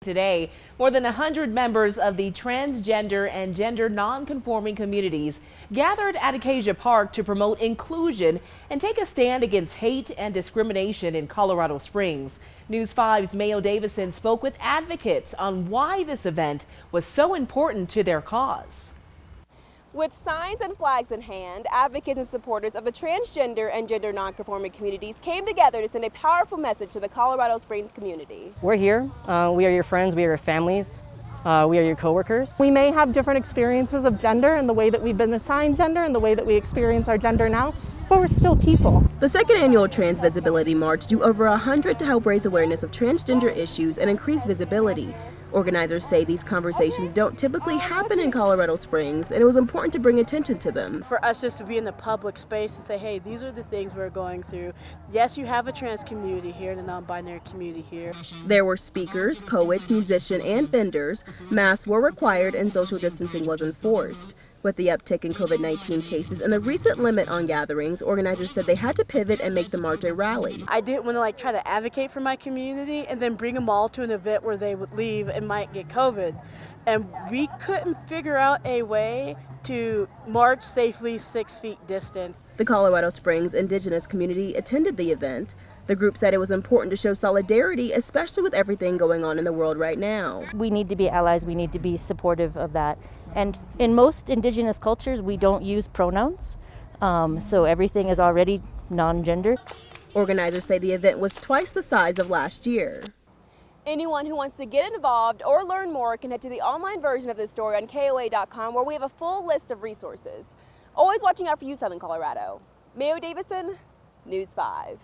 Today, more than 100 members of the transgender and gender non-conforming communities gathered at Acacia Park to promote inclusion and take a stand against hate and discrimination in Colorado Springs. News 5's Mayo Davison spoke with advocates on why this event was so important to their cause. With signs and flags in hand, advocates and supporters of the transgender and gender nonconforming communities came together to send a powerful message to the Colorado Springs community. We're here. We are your friends. We are your families. We are your coworkers. We may have different experiences of gender and the way that we've been assigned gender and the way that we experience our gender now, but we're still people. The second annual Trans Visibility March drew over 100 to help raise awareness of transgender issues and increase visibility. Organizers say these conversations don't typically happen in Colorado Springs, and it was important to bring attention to them. For us just to be in the public space and say, hey, these are the things we're going through. Yes, you have a trans community here, the non-binary community here. There were speakers, poets, musicians, and vendors. Masks were required and social distancing was enforced. With the uptick in COVID-19 cases and the recent limit on gatherings, organizers said they had to pivot and make the march a rally. I didn't want to try to advocate for my community and then bring them all to an event where they would leave and might get COVID. And we couldn't figure out a way to march safely 6 feet distant. The Colorado Springs indigenous community attended the event. The group said it was important to show solidarity, especially with everything going on in the world right now. We need to be allies. We need to be supportive of that. And in most indigenous cultures, we don't use pronouns, so everything is already non-gender. Organizers say the event was twice the size of last year. Anyone who wants to get involved or learn more can head to the online version of this story on KOAA.com, where we have a full list of resources. Always watching out for you, Southern Colorado. Mayo Davison, News 5.